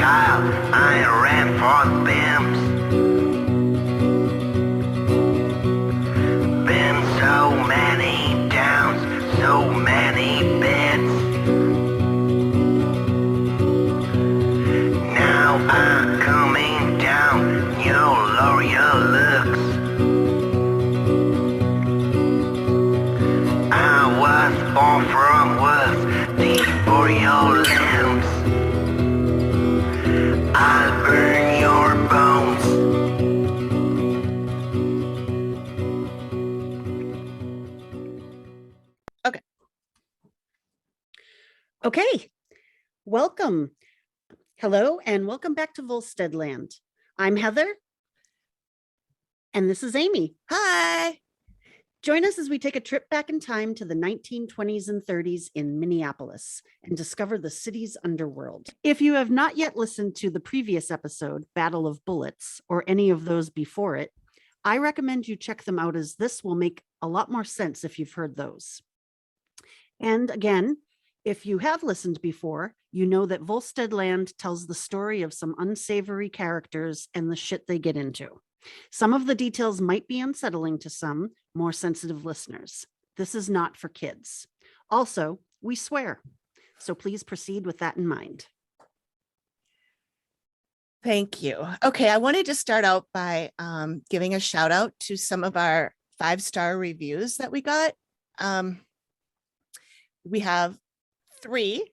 child, I ran for pimps. Been so many downs, so many beds. Now I'm coming down, your L'Oreal looks. I was born from worth, editorial limbs. I'll burn your bones. Okay, welcome. Hello, and welcome back to Volsteadland. I'm Heather, and this is Amy. Hi. Join us as we take a trip back in time to the 1920s and 30s in Minneapolis and discover the city's underworld. If you have not yet listened to the previous episode, Battle of Bullets, or any of those before it, I recommend you check them out, as this will make a lot more sense if you've heard those. And again, if you have listened before, you know that Volsteadland tells the story of some unsavory characters and the shit they get into. Some of the details might be unsettling to some more sensitive listeners. This is not for kids. Also, we swear, so please proceed with that in mind. Thank you. Okay, I wanted to start out by giving a shout out to some of our 5-star reviews that we got. We have 3.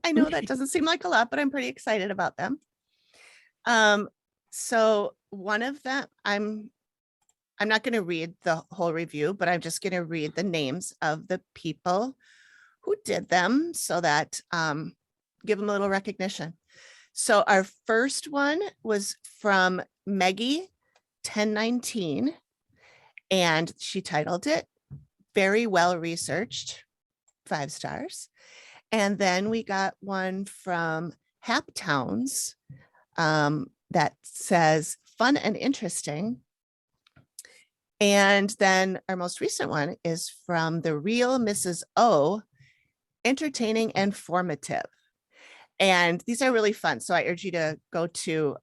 I know that doesn't seem like a lot, but I'm pretty excited about them. So one of them, I'm not going to read the whole review, but I'm just going to read the names of the people who did them so that give them a little recognition. So our first one was from Meggie 1019, and she titled it "Very Well Researched," 5 stars. And then we got one from Hap Towns that says "fun and interesting." And then our most recent one is from the real Mrs. O, "entertaining and formative." And these are really fun. So I urge you to go to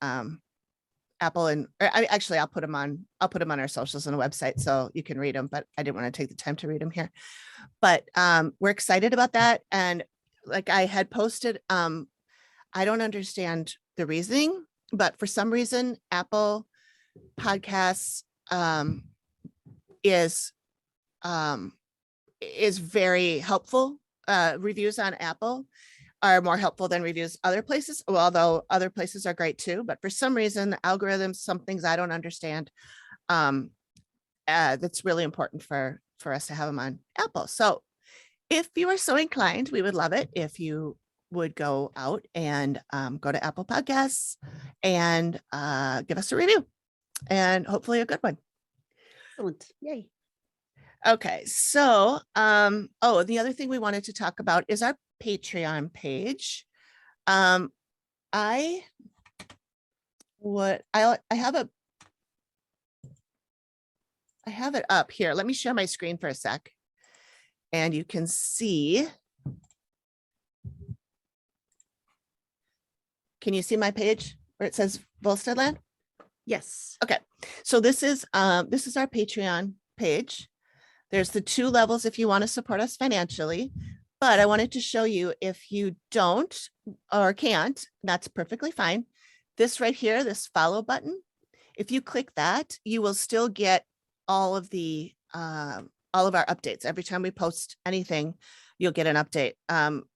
Apple, and I'll put them on our socials and the website so you can read them, but I didn't want to take the time to read them here. But we're excited about that. And like I had posted, I don't understand the reasoning, but for some reason, Apple Podcasts is very helpful. Reviews on Apple are more helpful than reviews other places, although other places are great too. But for some reason, the algorithms, some things I don't understand, that's really important for us to have them on Apple. So if you are so inclined, we would love it if you would go out and go to Apple Podcasts and give us a review, and hopefully a good one. Excellent. Yay. Okay, so the other thing we wanted to talk about is our Patreon page. I have it up here. Let me share my screen for a sec, and you can see. Can you see my page where it says Volsteadland? Yes. Okay, so this is our Patreon page. There's the 2 levels if you want to support us financially, but I wanted to show you, if you don't or can't, that's perfectly fine. This right here, this follow button, if you click that, you will still get all of our updates. Every time we post anything, you'll get an update.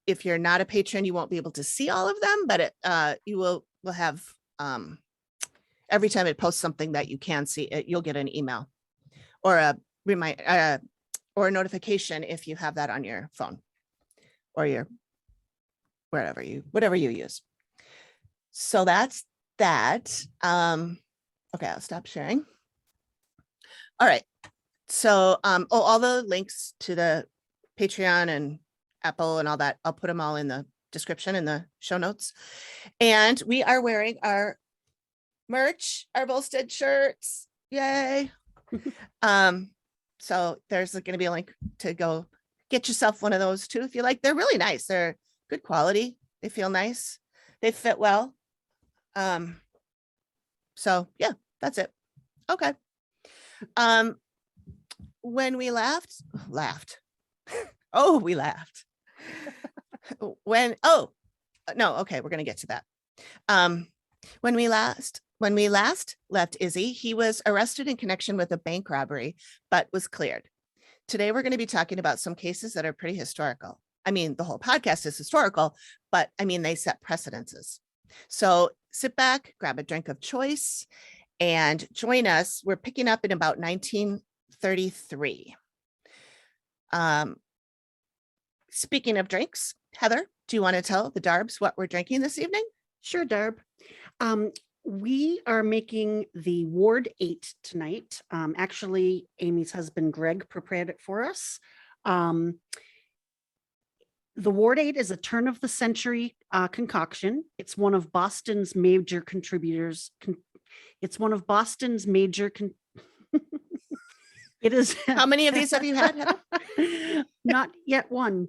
If you're not a patron, you won't be able to see all of them, but you will have, every time it posts something that you can see, you'll get an email or a or a notification if you have that on your phone or your whatever you use. So that's that. Okay, I'll stop sharing. All right. So all the links to the Patreon and Apple and all that, I'll put them all in the description in the show notes. And we are wearing our merch, our Volstead shirts. Yay. So there's going to be a link to go get yourself one of those too if you like. They're really nice. They're good quality. They feel nice. They fit well. So yeah, that's it. Okay. When we laughed. Oh, we laughed. No, okay, we're gonna get to that. When we last left Izzy, he was arrested in connection with a bank robbery, but was cleared. Today, we're going to be talking about some cases that are pretty historical. I mean, the whole podcast is historical, but I mean, they set precedences. So sit back, grab a drink of choice, and join us. We're picking up in about 1933. Speaking of drinks, Heather, do you want to tell the Darbs what we're drinking this evening? Sure, Darb. We are making the Ward 8 tonight. Actually, Amy's husband, Greg, prepared it for us. The Ward 8 is a turn of the century concoction. It's one of Boston's major contributors. It's one of Boston's major. It is. How many of these have you had, Heather? Not yet one.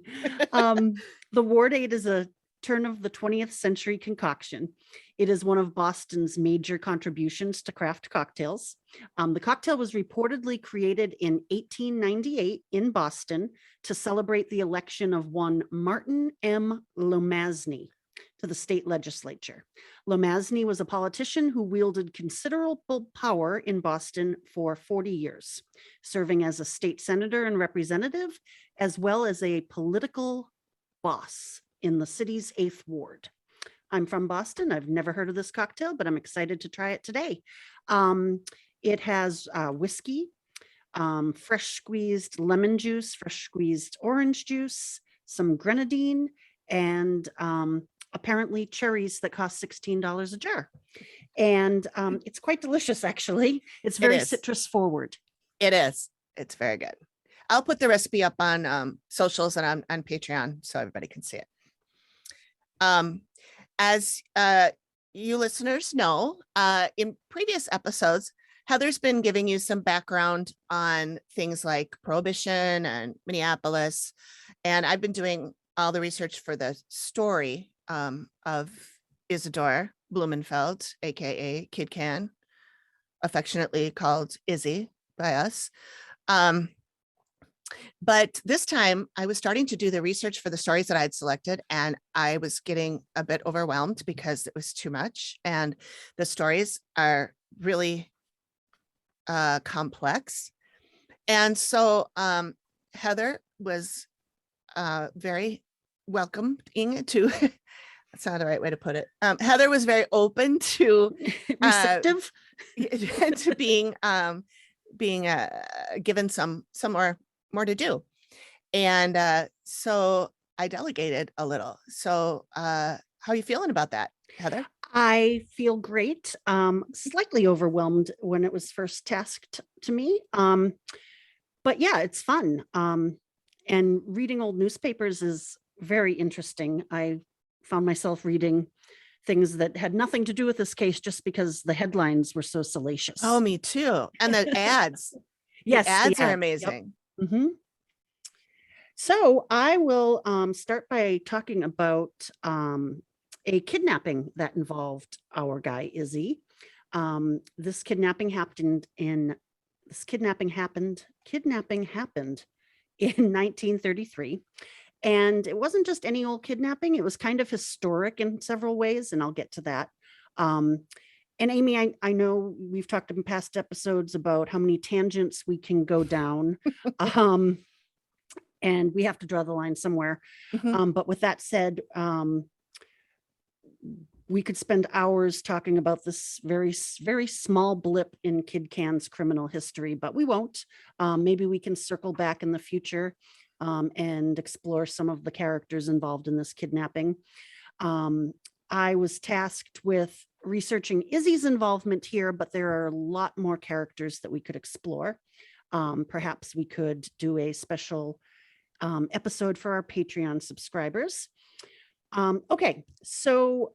The Ward 8 is a turn of the 20th century concoction. It is one of Boston's major contributions to craft cocktails. The cocktail was reportedly created in 1898 in Boston to celebrate the election of one Martin M. Lomasny to the state legislature. Lomasny was a politician who wielded considerable power in Boston for 40 years, serving as a state senator and representative, as well as a political boss in the city's 8th ward. I'm from Boston. I've never heard of this cocktail, but I'm excited to try it today. It has whiskey, fresh squeezed lemon juice, fresh squeezed orange juice, some grenadine, and apparently cherries that cost $16 a jar. And it's quite delicious, actually. It's very citrus forward. It is. It's very good. I'll put the recipe up on socials and on Patreon so everybody can see it. As you listeners know, in previous episodes, Heather's been giving you some background on things like Prohibition and Minneapolis, and I've been doing all the research for the story of Isadore Blumenfeld, a.k.a. Kid Cann, affectionately called Izzy by us. But this time I was starting to do the research for the stories that I had selected, and I was getting a bit overwhelmed because it was too much. And the stories are really complex. And so Heather was very welcoming to, that's not the right way to put it. Heather was very open to receptive to being given some more to do. And so I delegated a little. So how are you feeling about that, Heather? I feel great. Slightly overwhelmed when it was first tasked to me. But yeah, it's fun. And reading old newspapers is very interesting. I found myself reading things that had nothing to do with this case just because the headlines were so salacious. Oh, me too. And the ads. Yes, the ads are amazing. Yep. Mm-hmm. So I will start by talking about a kidnapping that involved our guy Izzy. This kidnapping happened in 1933. And it wasn't just any old kidnapping. It was kind of historic in several ways, and I'll get to that. And Amy, I know we've talked in past episodes about how many tangents we can go down. And we have to draw the line somewhere. Mm-hmm. But with that said, we could spend hours talking about this very, very small blip in Kid Cann's criminal history, but we won't. Maybe we can circle back in the future and explore some of the characters involved in this kidnapping. I was tasked with researching Izzy's involvement here, but there are a lot more characters that we could explore. Perhaps we could do a special episode for our Patreon subscribers. Okay, so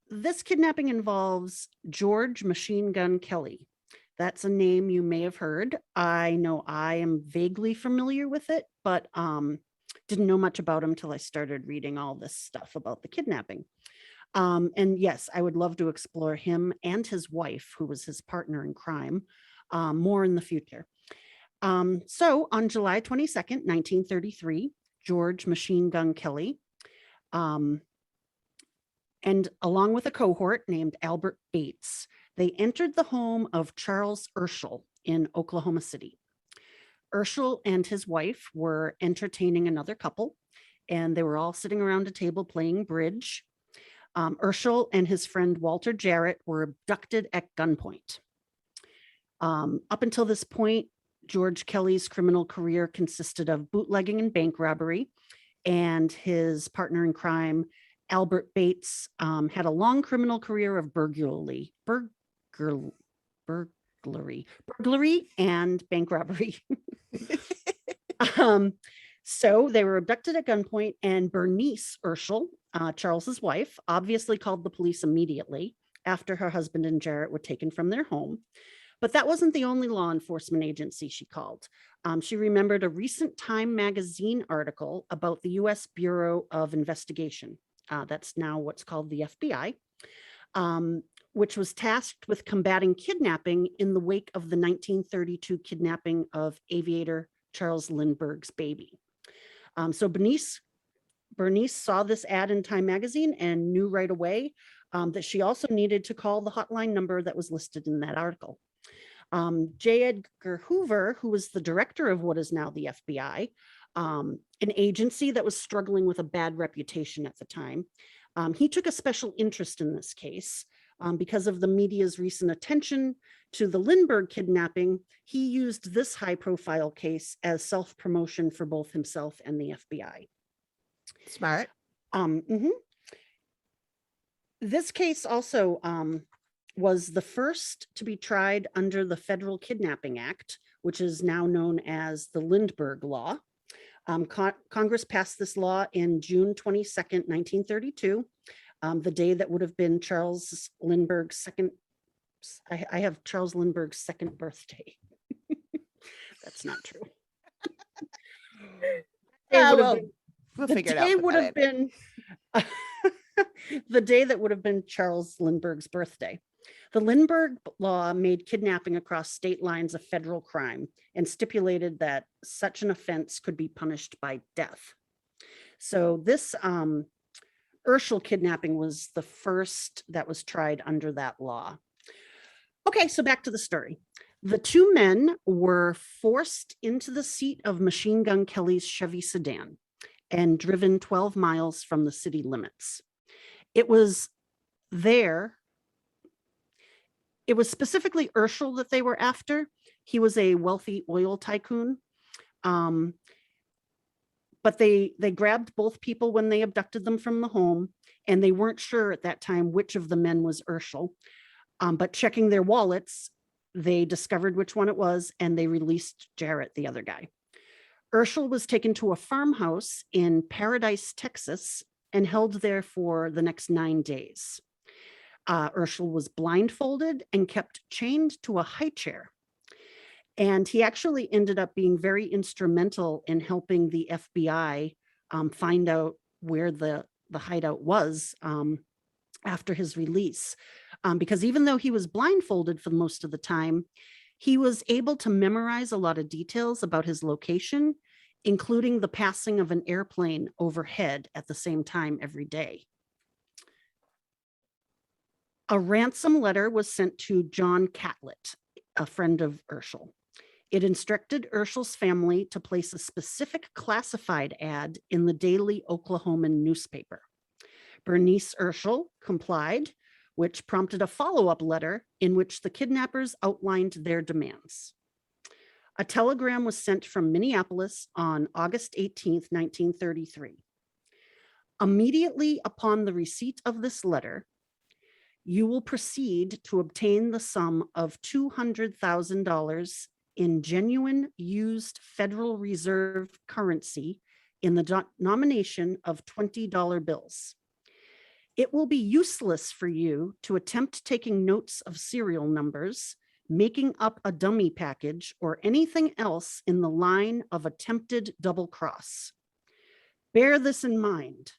this kidnapping involves George Machine Gun Kelly. That's a name you may have heard. I know I am vaguely familiar with it, but didn't know much about him till I started reading all this stuff about the kidnapping. And yes, I would love to explore him and his wife, who was his partner in crime, more in the future. So on July 22nd, 1933, George Machine Gun Kelly, um, and along with a cohort named Albert Bates, they entered the home of Charles Urschel in Oklahoma City. Urschel and his wife were entertaining another couple, and they were all sitting around a table playing bridge. Urschel and his friend Walter Jarrett were abducted at gunpoint. Up until this point, George Kelly's criminal career consisted of bootlegging and bank robbery, and his partner in crime, Albert Bates, had a long criminal career of burglary, and bank robbery. So they were abducted at gunpoint, and Bernice Urschel, Charles's wife, obviously called the police immediately after her husband and Jarrett were taken from their home. But that wasn't the only law enforcement agency she called. She remembered a recent Time magazine article about the U.S. Bureau of Investigation. That's now what's called the FBI, which was tasked with combating kidnapping in the wake of the 1932 kidnapping of aviator Charles Lindbergh's baby. So Bernice saw this ad in Time magazine and knew right away that she also needed to call the hotline number that was listed in that article. J. Edgar Hoover, who was the director of what is now the FBI, an agency that was struggling with a bad reputation at the time, he took a special interest in this case. Because of the media's recent attention to the Lindbergh kidnapping, he used this high-profile case as self-promotion for both himself and the FBI. Smart. This case also was the first to be tried under the Federal Kidnapping Act, which is now known as the Lindbergh Law. Congress passed this law in June 22nd, 1932, the day that would have been Charles Lindbergh's second. I have Charles Lindbergh's second birthday. That's not true. We'll figure it out. Would have been the day that would have been Charles Lindbergh's birthday. The Lindbergh Law made kidnapping across state lines a federal crime and stipulated that such an offense could be punished by death. So this Urschel kidnapping was the first that was tried under that law. Okay, so back to the story. The two men were forced into the seat of Machine Gun Kelly's Chevy sedan and driven 12 miles from the city limits. It was specifically Urschel that they were after. He was a wealthy oil tycoon. But they grabbed both people when they abducted them from the home, and they weren't sure at that time which of the men was Urschel. But checking their wallets, they discovered which one it was, and they released Jarrett, the other guy. Urschel was taken to a farmhouse in Paradise, Texas, and held there for the next 9 days. Urschel was blindfolded and kept chained to a high chair. And he actually ended up being very instrumental in helping the FBI find out where the hideout was after his release. Because even though he was blindfolded for most of the time, he was able to memorize a lot of details about his location, including the passing of an airplane overhead at the same time every day. A ransom letter was sent to John Catlett, a friend of Urschel. It instructed Urschel's family to place a specific classified ad in the daily Oklahoman newspaper. Bernice Urschel complied, which prompted a follow-up letter in which the kidnappers outlined their demands. A telegram was sent from Minneapolis on August 18th, 1933. Immediately upon the receipt of this letter, you will proceed to obtain the sum of $200,000 in genuine used Federal Reserve currency in the denomination of $20 bills. It will be useless for you to attempt taking notes of serial numbers, making up a dummy package, or anything else in the line of attempted double cross. Bear this in mind.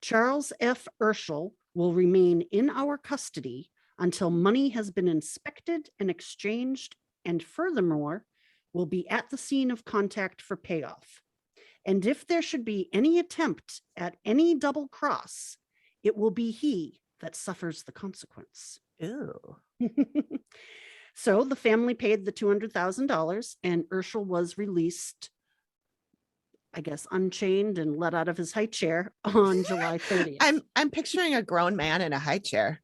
Charles F. Urschel will remain in our custody until money has been inspected and exchanged, and furthermore, will be at the scene of contact for payoff. And if there should be any attempt at any double cross, it will be he that suffers the consequence. Ew. So the family paid the $200,000 and Urschel was released, I guess, unchained and let out of his high chair on July 30th. I'm picturing a grown man in a high chair.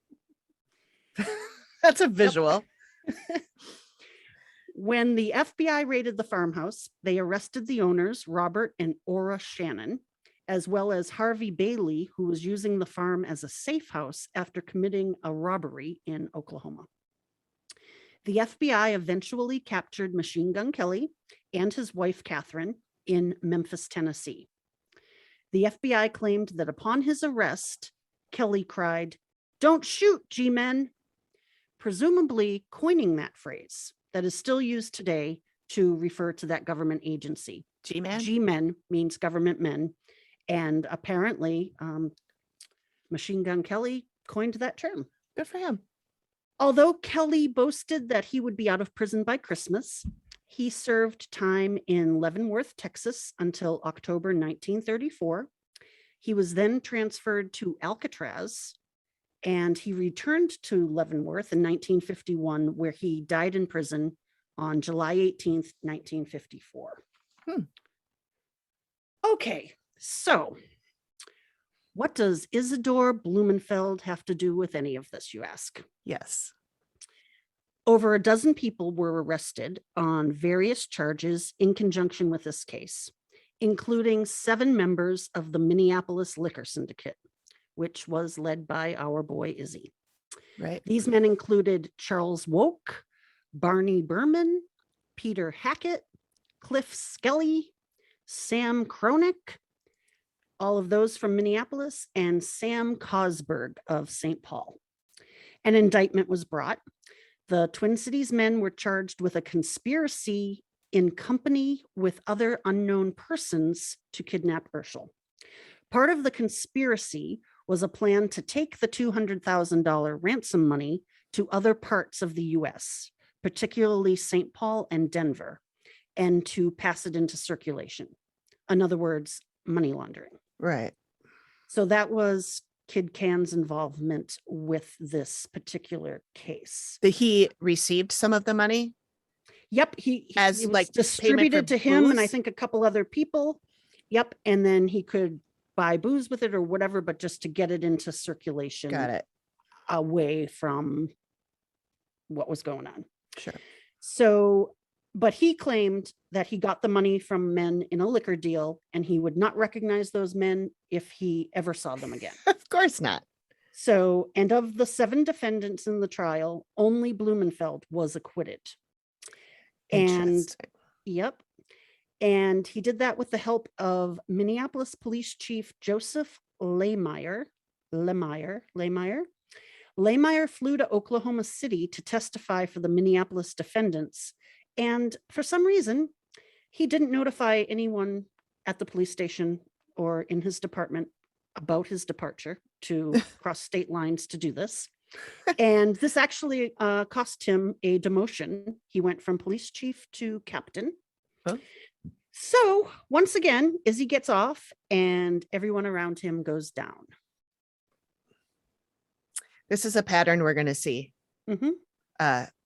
That's a visual. When the FBI raided the farmhouse, they arrested the owners, Robert and Ora Shannon, as well as Harvey Bailey, who was using the farm as a safe house after committing a robbery in Oklahoma. The FBI eventually captured Machine Gun Kelly and his wife, Catherine, in Memphis, Tennessee. The FBI claimed that upon his arrest, Kelly cried, "Don't shoot, G-men," presumably coining that phrase that is still used today to refer to that government agency. G-man? G-men means government men. And apparently, Machine Gun Kelly coined that term. Good for him. Although Kelly boasted that he would be out of prison by Christmas, he served time in Leavenworth, Texas until October 1934. He was then transferred to Alcatraz, and he returned to Leavenworth in 1951, where he died in prison on July 18th, 1954. Okay, so what does Isadore Blumenfeld have to do with any of this, you ask? Yes. Over a dozen people were arrested on various charges in conjunction with this case, including 7 members of the Minneapolis liquor syndicate, which was led by our boy Izzy. Right. These men included Charles Woke, Barney Berman, Peter Hackett, Cliff Skelly, Sam Kronick, all of those from Minneapolis, and Sam Cosberg of St. Paul. An indictment was brought. The Twin Cities men were charged with a conspiracy in company with other unknown persons to kidnap Urschel. Part of the conspiracy was a plan to take the $200,000 ransom money to other parts of the US, particularly St. Paul and Denver, and to pass it into circulation. In other words, money laundering. Right. So that was Kid Cann's involvement with this particular case. He received some of the money? Yep, As it was like distributed to him and I booze? think a couple other people. Yep, and then he could buy booze with it or whatever, but just to get it into circulation. Got it. Away from what was going on. Sure. So, but he claimed that he got the money from men in a liquor deal and he would not recognize those men if he ever saw them again. Of course not. So, and of the 7 defendants in the trial, only Blumenfeld was acquitted. And Interesting. yep. And he did that with the help of Minneapolis Police Chief Joseph Laymeyer. Laymeyer flew to Oklahoma City to testify for the Minneapolis defendants. And for some reason, he didn't notify anyone at the police station or in his department about his departure to cross state lines to do this. And this actually cost him a demotion. He went from police chief to captain. Oh. So once again, Izzy gets off and everyone around him goes down. This is a pattern we're going to see Mhm.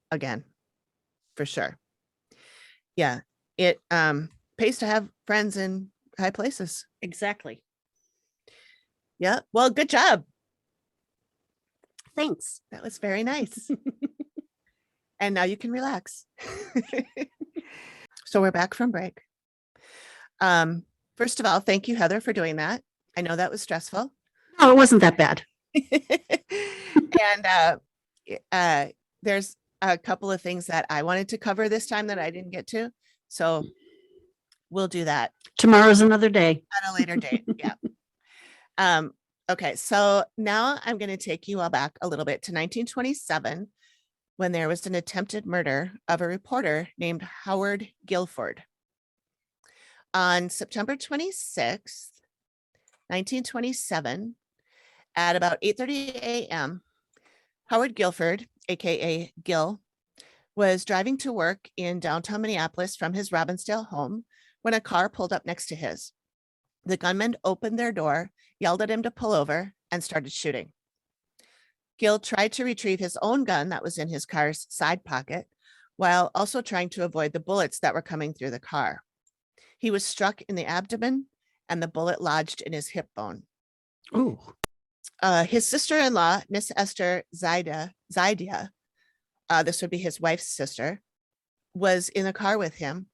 again, for sure. Yeah, it pays to have friends in high places. Exactly. Yeah, well, good job. Thanks. That was very nice. And now you can relax. So we're back from break. First of all, thank you, Heather, for doing that. I know that was stressful. Oh, it wasn't that bad. And there's a couple of things that I wanted to cover this time that I didn't get to. So we'll do that Tomorrow's another day. at a later date. Yeah. Okay, so now I'm going to take you all back a little bit to 1927, when there was an attempted murder of a reporter named Howard Guilford. On September 26th, 1927, At about 8:30 a.m., Howard Guilford, a.k.a. Gil, was driving to work in downtown Minneapolis from his Robbinsdale home when a car pulled up next to his. The gunman opened their door, yelled at him to pull over, and started shooting. Gil tried to retrieve his own gun that was in his car's side pocket, while also trying to avoid the bullets that were coming through the car. He was struck in the abdomen, and the bullet lodged in his hip bone. Ooh. His sister-in-law, Miss Esther Zydia, this would be his wife's sister, was in the car with him.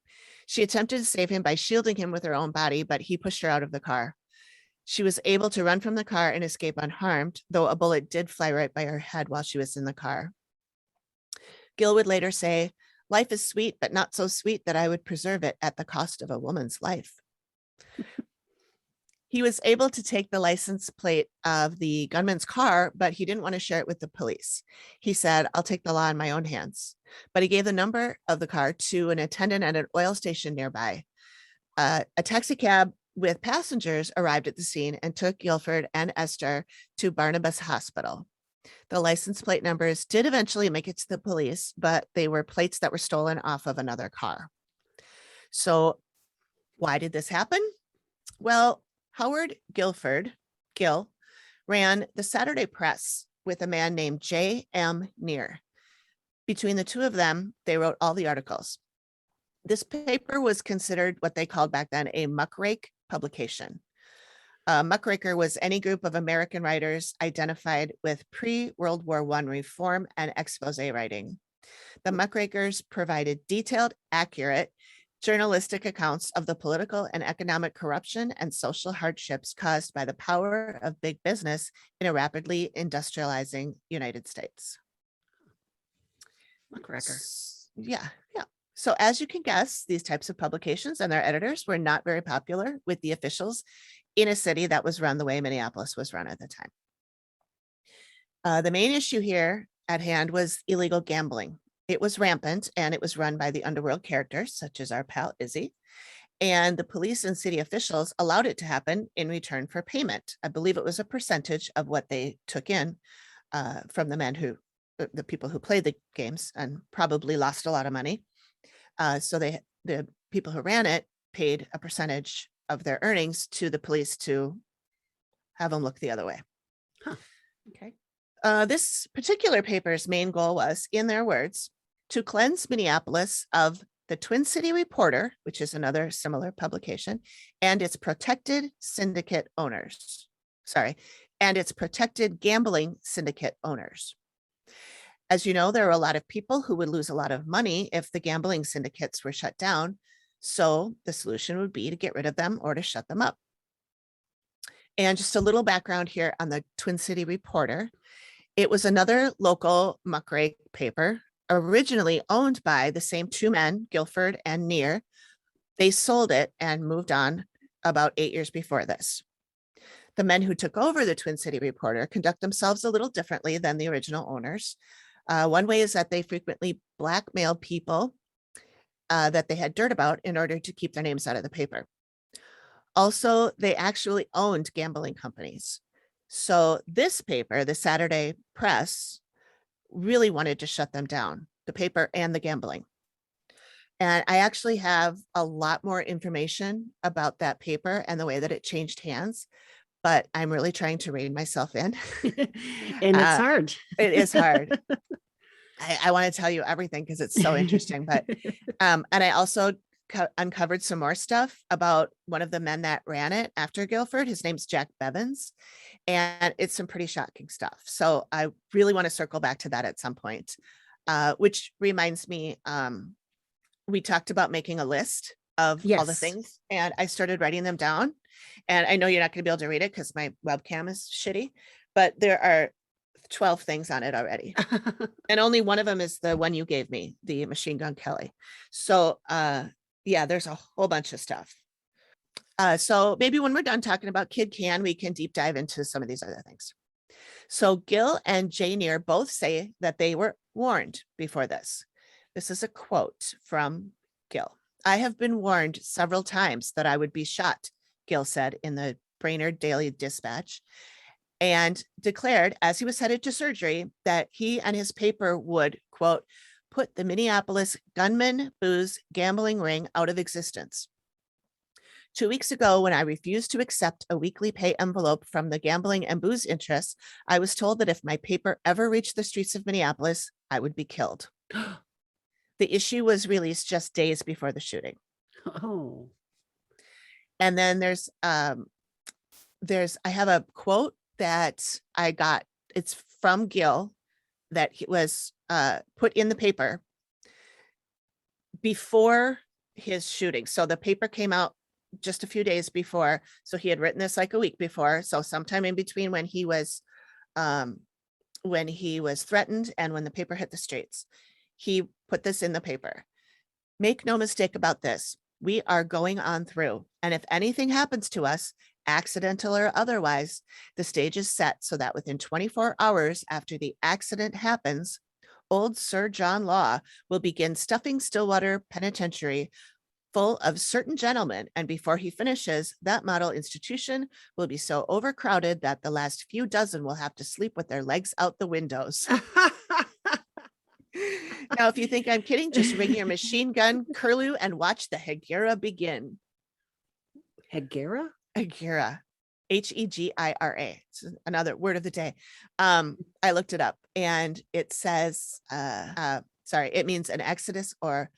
She attempted to save him by shielding him with her own body, but he pushed her out of the car. She was able to run from the car and escape unharmed, though a bullet did fly right by her head while she was in the car. Gil would later say, "Life is sweet, but not so sweet that I would preserve it at the cost of a woman's life." He was able to take the license plate of the gunman's car, but he didn't want to share it with the police. He said, "I'll take the law in my own hands." But he gave the number of the car to an attendant at an oil station nearby. A taxi cab with passengers arrived at the scene and took Guilford and Esther to Barnabas Hospital. The license plate numbers did eventually make it to the police, but they were plates that were stolen off of another car. So why did this happen? Well, Howard Guilford, Gil, ran the Saturday Press with a man named J.M. Neer. Between the two of them, they wrote all the articles. This paper was considered what they called back then a muckrake publication. Muckraker was any group of American writers identified with pre-World War I reform and expose writing. The Muckrakers provided detailed, accurate, journalistic accounts of the political and economic corruption and social hardships caused by the power of big business in a rapidly industrializing United States. Muckraker. Yeah. So as you can guess, these types of publications and their editors were not very popular with the officials in a city that was run the way Minneapolis was run at the time. The main issue here at hand was illegal gambling. It was rampant, and it was run by the underworld characters, such as our pal Izzy. And the police and city officials allowed it to happen in return for payment. I believe it was a percentage of what they took in from the people who played the games, and probably lost a lot of money. So the people who ran it paid a percentage of their earnings to the police to have them look the other way. Huh. Okay. This particular paper's main goal was, in their words, to cleanse Minneapolis of the Twin City Reporter, which is another similar publication, and its protected gambling syndicate owners. As you know, there are a lot of people who would lose a lot of money if the gambling syndicates were shut down. So the solution would be to get rid of them or to shut them up. And just a little background here on the Twin City Reporter. It was another local muckrake paper, originally owned by the same two men, Guilford and Neer. They sold it and moved on about 8 years before this. The men who took over the Twin City Reporter conduct themselves a little differently than the original owners. One way is that they frequently blackmailed people that they had dirt about in order to keep their names out of the paper. Also, they actually owned gambling companies. So this paper, the Saturday Press, really wanted to shut them down, the paper and the gambling. And I actually have a lot more information about that paper and the way that it changed hands, but I'm really trying to rein myself in. And it's hard. It is hard. I want to tell you everything because it's so interesting, but and I also uncovered some more stuff about one of the men that ran it after Guilford. His name's Jack Bevins, and it's some pretty shocking stuff. So I really want to circle back to that at some point, which reminds me, we talked about making a list of all the Yes. things, and I started writing them down. And I know you're not going to be able to read it because my webcam is shitty, but there are 12 things on it already. And only one of them is the one you gave me, the Machine Gun Kelly. So yeah, there's a whole bunch of stuff. So maybe when we're done talking about Kid Cann, we can deep dive into some of these other things. So Gil and Jay Neer both say that they were warned before this. This is a quote from Gil. "I have been warned several times that I would be shot," Gil said in the Brainerd Daily Dispatch. and declared as he was headed to surgery that he and his paper would, quote, put the Minneapolis gunman, booze, gambling ring out of existence. 2 weeks ago, when I refused to accept a weekly pay envelope from the gambling and booze interests, I was told that if my paper ever reached the streets of Minneapolis, I would be killed. The issue was released just days before the shooting. Oh. And then I have a quote that I got. It's from Gil that he was put in the paper before his shooting. So the paper came out just a few days before. So he had written this like a week before. So sometime in between when he was threatened and when the paper hit the streets, he put this in the paper. Make no mistake about this. We are going on through. And if anything happens to us, accidental or otherwise, the stage is set so that within 24 hours after the accident happens, old Sir John Law will begin stuffing Stillwater Penitentiary full of certain gentlemen, and before he finishes, that model institution will be so overcrowded that the last few dozen will have to sleep with their legs out the windows. Now, if you think I'm kidding, just ring your machine gun curlew and watch the Hegira begin. Hegira? Hegira, Hegira. It's another word of the day. I looked it up and it says, it means an exodus or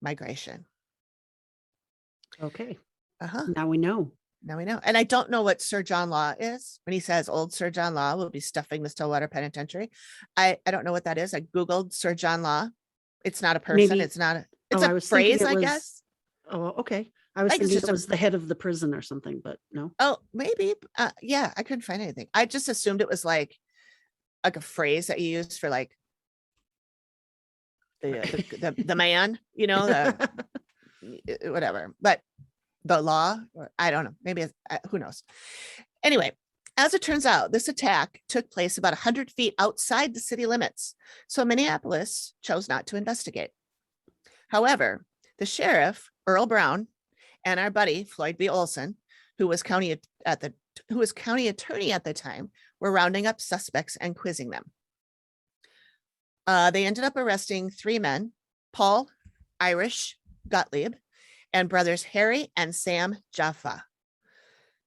migration. Okay. Uh-huh. Now we know. And I don't know what Sir John Law is when he says old Sir John Law will be stuffing the Stillwater Penitentiary. I don't know what that is. I Googled Sir John Law. It's not a person. Maybe, it's not. I A was thinking phrase, it I was, guess. Oh, okay. I was Like, it's thinking just it was the head of the prison or something, but no. Oh, maybe. Yeah, I couldn't find anything. I just assumed it was like a phrase that you use for like the man, you know, whatever. But the law, or I don't know, maybe who knows. Anyway, as it turns out, this attack took place about 100 feet outside the city limits, so Minneapolis chose not to investigate. However, the sheriff, Earl Brown, and our buddy Floyd B. Olson, who was county attorney at the time, were rounding up suspects and quizzing them. They ended up arresting 3 men, Paul Irish Gottlieb, and brothers Harry and Sam Jaffa.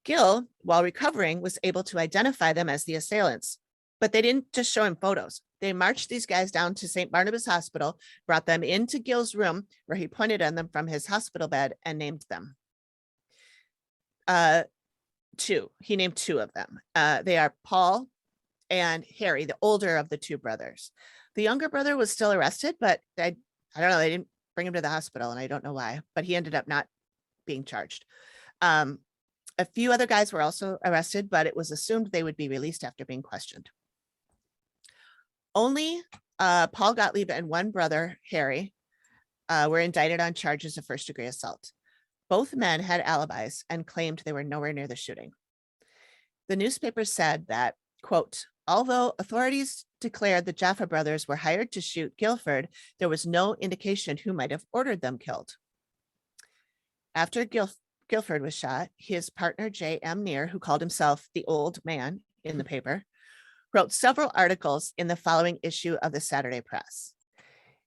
Gil, while recovering, was able to identify them as the assailants, but they didn't just show him photos. They marched these guys down to St. Barnabas Hospital, brought them into Gil's room where he pointed on them from his hospital bed and named them. He named 2 of them. They are Paul and Harry, the older of the 2 brothers. The younger brother was still arrested, but I don't know. They didn't bring him to the hospital, and I don't know why, but he ended up not being charged. A few other guys were also arrested, but it was assumed they would be released after being questioned. Only Paul Gottlieb and one brother, Harry, were indicted on charges of first-degree assault. Both men had alibis and claimed they were nowhere near the shooting. The newspaper said that, quote, although authorities declared the Jaffa brothers were hired to shoot Guilford, there was no indication who might have ordered them killed. After Guilford was shot, his partner, J.M. Neer, who called himself the old man in the paper, wrote several articles in the following issue of the Saturday Press.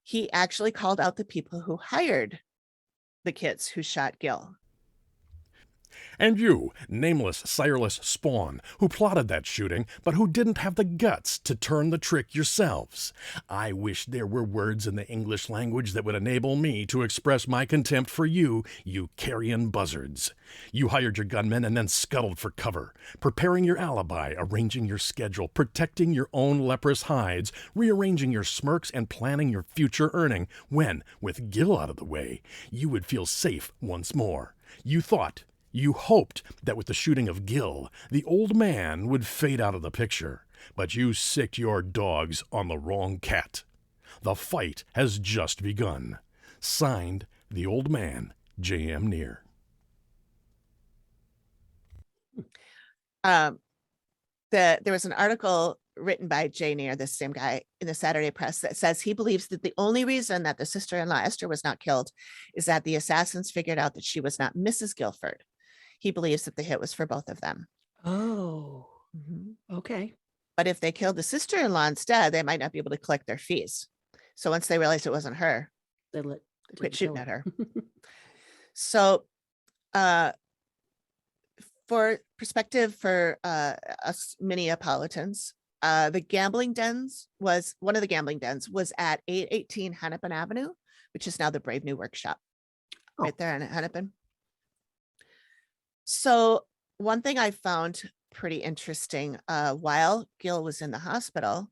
He actually called out the people who hired the kids who shot Gil. And you, nameless, sireless spawn, who plotted that shooting, but who didn't have the guts to turn the trick yourselves. I wish there were words in the English language that would enable me to express my contempt for you, you carrion buzzards. You hired your gunmen and then scuttled for cover, preparing your alibi, arranging your schedule, protecting your own leprous hides, rearranging your smirks, and planning your future earning, when, with Gil out of the way, you would feel safe once more. You hoped that with the shooting of Gil, the old man would fade out of the picture, but you sicked your dogs on the wrong cat. The fight has just begun. Signed, the old man, J.M. Neer. There was an article written by J. Neer, this same guy, in the Saturday Press that says he believes that the only reason that the sister-in-law Esther was not killed is that the assassins figured out that she was not Mrs. Guilford. He believes that the hit was for both of them. Oh. Mm-hmm. Okay. But if they killed the sister-in-law instead, they might not be able to collect their fees. So once they realized it wasn't her, They they quit didn't shooting kill at her. So for perspective for us Minneapolitans, the gambling dens was one of the gambling dens was at 818 Hennepin Avenue, which is now the Brave New Workshop, right there in Hennepin. So one thing I found pretty interesting, while Gil was in the hospital,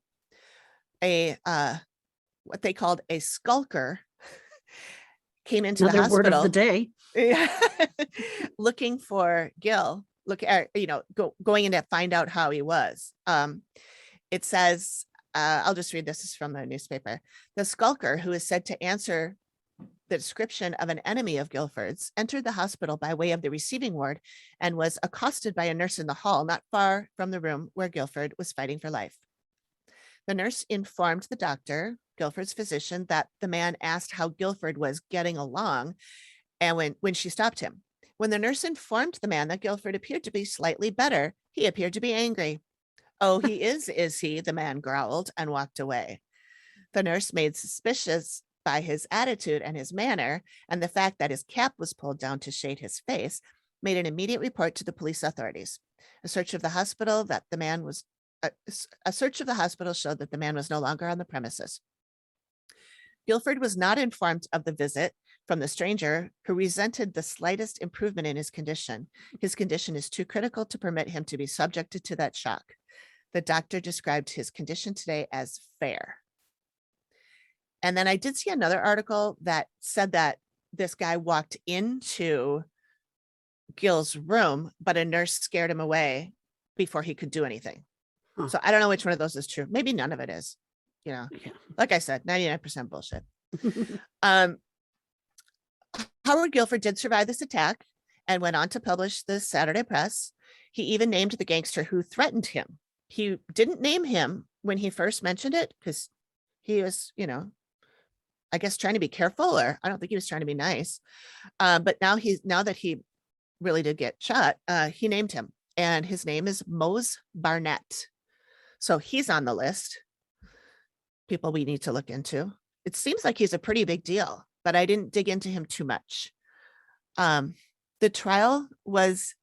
a what they called a skulker came into the Another word of the hospital day. looking for Gil, going in to find out how he was. It says, I'll just read this is from the newspaper. The skulker, who is said to answer the description of an enemy of Guilford's, entered the hospital by way of the receiving ward and was accosted by a nurse in the hall not far from the room where Guilford was fighting for life. The nurse informed the doctor, Guilford's physician, that the man asked how Guilford was getting along, and when she stopped him. When the nurse informed the man that Guilford appeared to be slightly better, he appeared to be angry. Oh, he is he? The man growled and walked away. The nurse, made suspicious by his attitude and his manner, and the fact that his cap was pulled down to shade his face, made an immediate report to the police authorities. A search of the hospital showed that the man was no longer on the premises. Guilford was not informed of the visit from the stranger, who resented the slightest improvement in his condition. His condition is too critical to permit him to be subjected to that shock. The doctor described his condition today as fair. And then I did see another article that said that this guy walked into Gil's room, but a nurse scared him away before he could do anything. Huh. So I don't know which one of those is true. Maybe none of it is. Yeah. Like I said, 99% bullshit. Howard Guilford did survive this attack and went on to publish the Saturday Press. He even named the gangster who threatened him. He didn't name him when he first mentioned it because he was, I guess trying to be careful, or I don't think he was trying to be nice. But now that he really did get shot, he named him, and his name is Mose Barnett. So he's on the list. People we need to look into. It seems like he's a pretty big deal, but I didn't dig into him too much. The trial was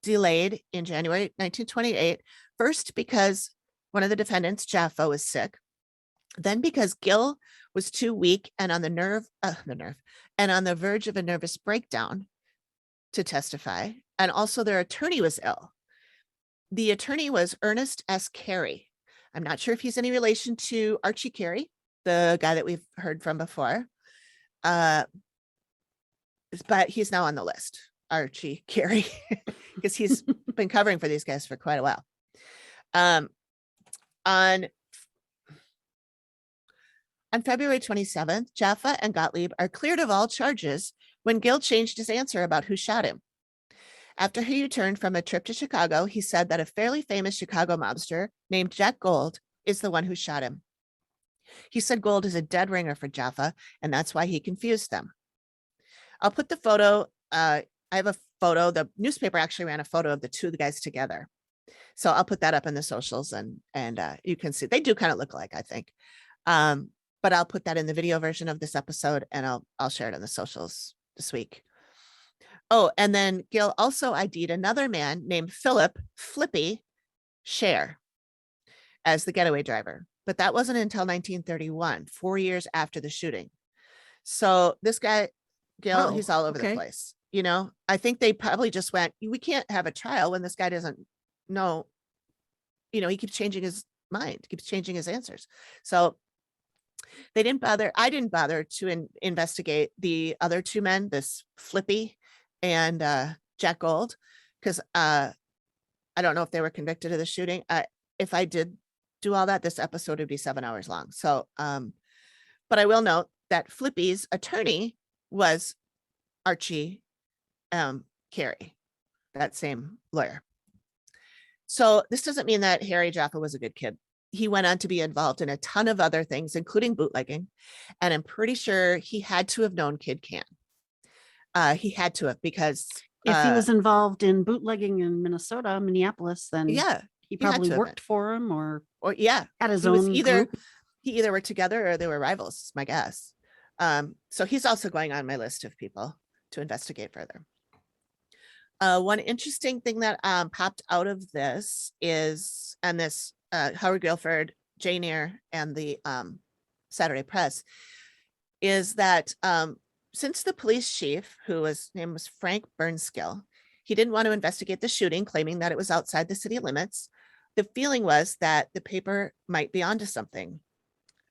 delayed in January 1928, first because one of the defendants, Jaffa, was sick, then because Gil was too weak and on the verge of a nervous breakdown to testify, and also their attorney was ill. The attorney was Ernest S. Carey. I'm not sure if he's any relation to Archie Carey, the guy that we've heard from before. But he's now on the list, Archie Carey, because he's been covering for these guys for quite a while. On February 27th, Jaffa and Gottlieb are cleared of all charges when Gil changed his answer about who shot him. After he returned from a trip to Chicago, he said that a fairly famous Chicago mobster named Jack Gold is the one who shot him. He said Gold is a dead ringer for Jaffa, and that's why he confused them. I'll put the photo. I have a photo. The newspaper actually ran a photo of the two of the guys together. So I'll put that up in the socials, and you can see they do kind of look alike, I think. But I'll put that in the video version of this episode, and I'll share it on the socials this week. Oh, and then Gil also ID'd another man named Philip Flippy Scher as the getaway driver. But that wasn't until 1931, 4 years after the shooting. So this guy, Gil, he's all over the place. I think they probably just went, we can't have a trial when this guy doesn't know, he keeps changing his mind, keeps changing his answers. So they didn't bother. I didn't bother to investigate the other two men, this Flippy and Jack Gold, because I don't know if they were convicted of the shooting. If I did do all that, this episode would be 7 hours long. So, but I will note that Flippy's attorney was Archie Carey, that same lawyer. So this doesn't mean that Harry Jaffa was a good kid. He went on to be involved in a ton of other things, including bootlegging. And I'm pretty sure he had to have known Kid Cann. He had to have, because if he was involved in bootlegging in Minnesota, Minneapolis, then yeah, He He had probably to have worked been. for him or Or yeah, had his he was own either group. he either worked together or they were rivals, is my guess. So he's also going on my list of people to investigate further. One interesting thing that popped out of this is, and this Howard Guilford, Jane Eyre, and the Saturday Press, is that since the police chief, whose name was Frank Burnskill, he didn't want to investigate the shooting, claiming that it was outside the city limits. The feeling was that the paper might be onto something,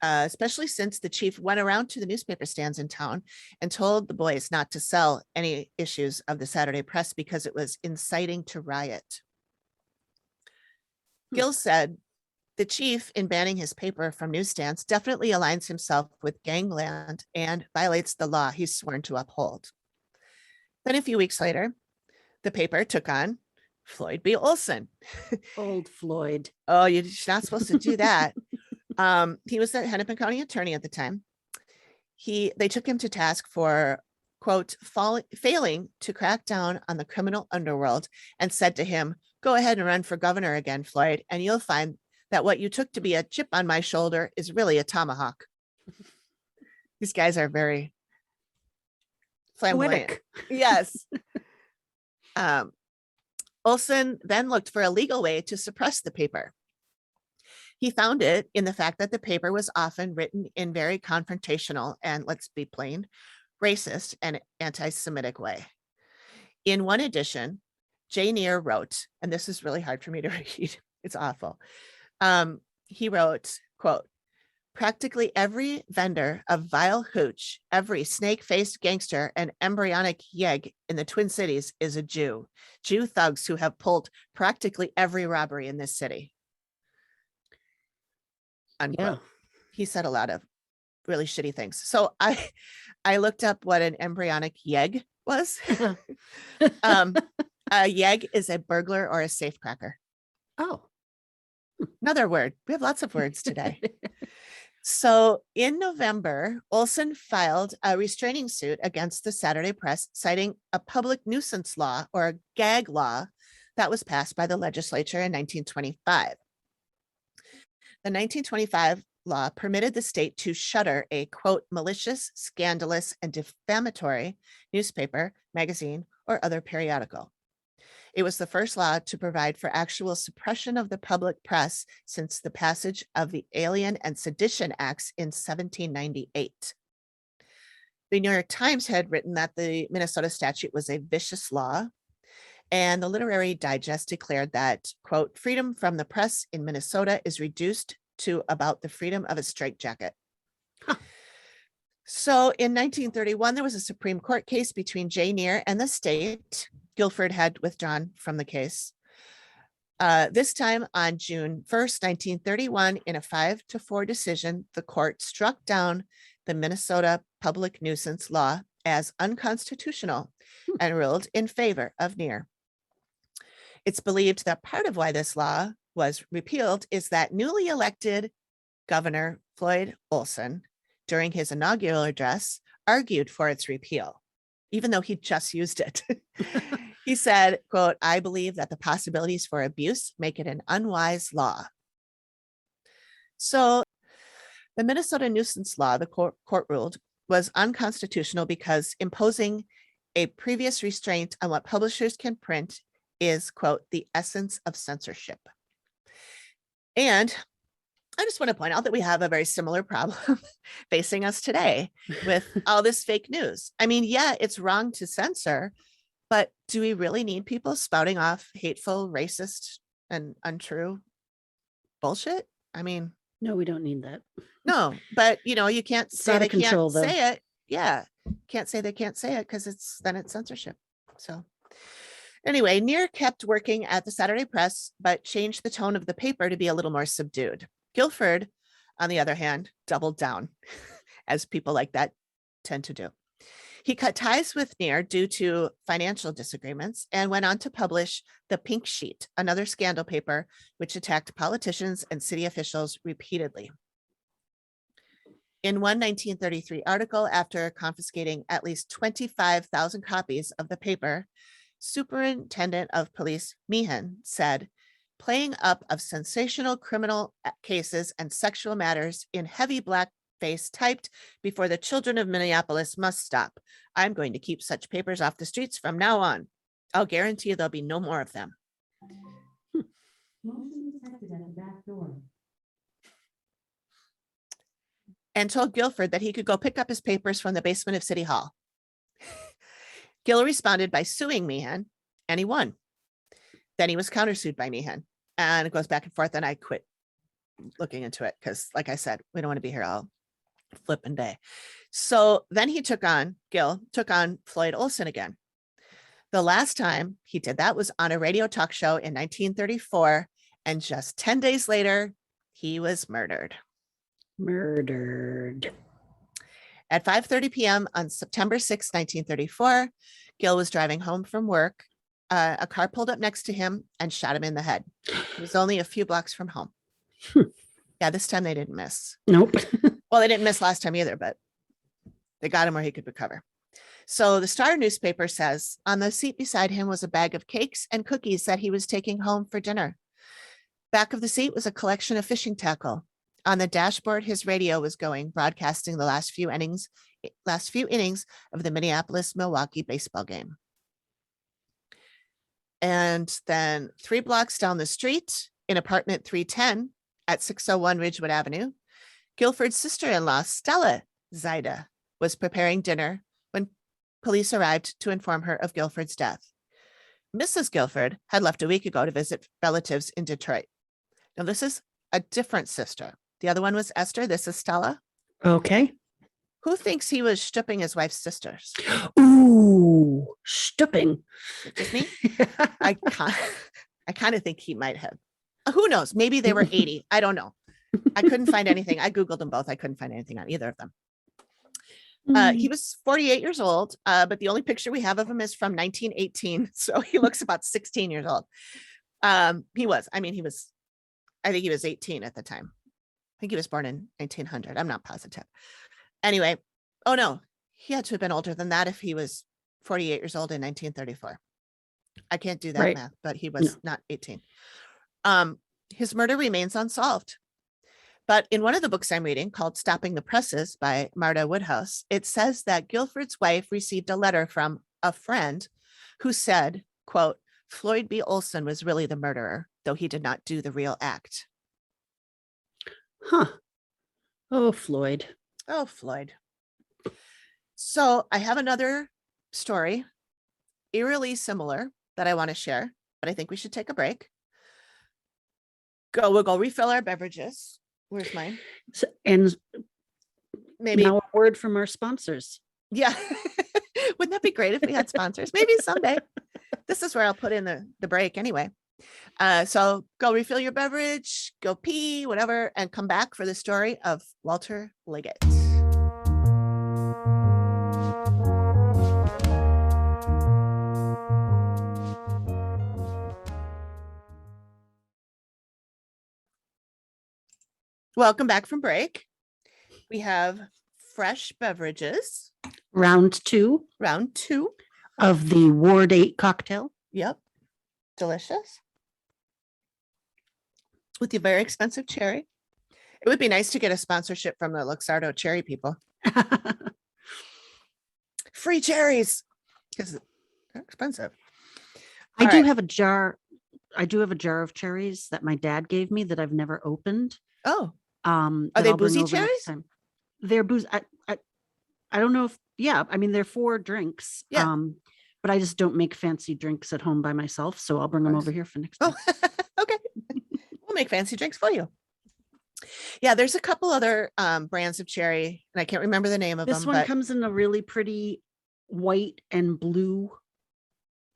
especially since the chief went around to the newspaper stands in town and told the boys not to sell any issues of the Saturday Press because it was inciting to riot. Gill said, the chief, in banning his paper from newsstands, definitely aligns himself with gangland and violates the law he's sworn to uphold. Then a few weeks later, the paper took on Floyd B. Olson. Old Floyd. Oh, you're not supposed to do that. He was the Hennepin County attorney at the time. They took him to task for, quote, failing to crack down on the criminal underworld, and said to him, go ahead and run for governor again, Floyd, and you'll find that what you took to be a chip on my shoulder is really a tomahawk. These guys are very flamboyant. Poetic. Yes. Olson then looked for a legal way to suppress the paper. He found it in the fact that the paper was often written in very confrontational and, let's be plain, racist and anti-Semitic way. In one edition, Jane Eyre wrote, and this is really hard for me to read, it's awful. He wrote, quote, practically every vendor of vile hooch, every snake-faced gangster and embryonic yegg in the Twin Cities is a Jew thugs who have pulled practically every robbery in this city. Unquote. Yeah. He said a lot of really shitty things. So I looked up what an embryonic yegg was. A yegg is a burglar or a safecracker. Oh. Another word. We have lots of words today. So in November, Olson filed a restraining suit against the Saturday Press, citing a public nuisance law, or a gag law, that was passed by the legislature in 1925. The 1925 law permitted the state to shutter a, quote, malicious, scandalous, and defamatory newspaper, magazine, or other periodical. It was the first law to provide for actual suppression of the public press since the passage of the Alien and Sedition Acts in 1798. The New York Times had written that the Minnesota statute was a vicious law, and the Literary Digest declared that, quote, freedom from the press in Minnesota is reduced to about the freedom of a straitjacket. Huh. So in 1931, there was a Supreme Court case between Jane Eyre and the state. Guilford had withdrawn from the case. This time on June 1st, 1931, in a 5-4 decision, the court struck down the Minnesota public nuisance law as unconstitutional and ruled in favor of Eyre. It's believed that part of why this law was repealed is that newly elected Governor Floyd Olson, during his inaugural address, argued for its repeal, even though he just used it. He said, quote, I believe that the possibilities for abuse make it an unwise law. So the Minnesota nuisance law, the court ruled, was unconstitutional because imposing a previous restraint on what publishers can print is, quote, the essence of censorship. And I just want to point out that we have a very similar problem facing us today with all this fake news. I mean, yeah, it's wrong to censor, but do we really need people spouting off hateful, racist, and untrue bullshit? I mean, no, we don't need that. No, but you can't say they can't though. say it. Yeah, can't say they can't say it because it's censorship. So anyway, Eyre kept working at the Saturday Press, but changed the tone of the paper to be a little more subdued. Guilford, on the other hand, doubled down, as people like that tend to do. He cut ties with Eyre due to financial disagreements and went on to publish The Pink Sheet, another scandal paper which attacked politicians and city officials repeatedly. In one 1933 article, after confiscating at least 25,000 copies of the paper, Superintendent of Police Meehan said, playing up of sensational criminal cases and sexual matters in heavy blackface typed before the children of Minneapolis must stop. I'm going to keep such papers off the streets from now on. I'll guarantee there'll be no more of them. Motion detected at the back door. And told Guilford that he could go pick up his papers from the basement of City Hall. Gil responded by suing Meehan, and he won. Then he was countersued by Meehan, and it goes back and forth, and I quit looking into it because, like I said, we don't want to be here all flipping day. So then Gil took on Floyd Olson again. The last time he did that was on a radio talk show in 1934, and just 10 days later, he was murdered. At 5:30 p.m. on September 6, 1934, Gil was driving home from work. A car pulled up next to him and shot him in the head. It was only a few blocks from home. Yeah, this time they didn't miss. Nope. Well, they didn't miss last time either, but they got him where he could recover. So the Star newspaper says on the seat beside him was a bag of cakes and cookies that he was taking home for dinner. Back of the seat was a collection of fishing tackle. On the dashboard, his radio was going, broadcasting the last few innings of the Minneapolis-Milwaukee baseball game. And then 3 blocks down the street in apartment 310 at 601 Ridgewood Avenue, Guilford's sister-in-law, Stella Zaida, was preparing dinner when police arrived to inform her of Guilford's death. Mrs. Guilford had left a week ago to visit relatives in Detroit. Now, this is a different sister. The other one was Esther. This is Stella. Okay. Who thinks he was stooping his wife's sisters? Ooh, stooping. Just me? I kind of think he might have. Who knows? Maybe they were 80. I don't know. I couldn't find anything. I Googled them both. I couldn't find anything on either of them. He was 48 years old, but the only picture we have of him is from 1918. So he looks about 16 years old. I think he was 18 at the time. I think he was born in 1900. I'm not positive. Anyway, oh no, he had to have been older than that if he was 48 years old in 1934. I can't do that math, but he was not 18. His murder remains unsolved. But in one of the books I'm reading called Stopping the Presses by Marta Woodhouse, it says that Guilford's wife received a letter from a friend who said, quote, Floyd B. Olson was really the murderer, though he did not do the real act. Huh. Oh, Floyd. Oh, Floyd. So I have another story, eerily similar, that I want to share, but I think we should take a break. We'll go refill our beverages. Where's mine? So, and Maybe now a word from our sponsors. Yeah. Wouldn't that be great if we had sponsors? Maybe someday. This is where I'll put in the break anyway. So go refill your beverage, go pee, whatever, and come back for the story of Walter Liggett. Welcome back from break. We have fresh beverages. Round two of the Ward 8 cocktail. Yep. Delicious. With the very expensive cherry. It would be nice to get a sponsorship from the Luxardo cherry people. Free cherries, because they're expensive. I do have a jar of cherries that my dad gave me that I've never opened. Oh. Are they boozy cherries? They're boozy. I don't know if, they're 4 drinks. Yeah. But I just don't make fancy drinks at home by myself. So I'll bring them over here for next time. Oh, okay. We'll make fancy drinks for you. Yeah, there's a couple other brands of cherry, and I can't remember the name of them. This one comes in a really pretty white and blue.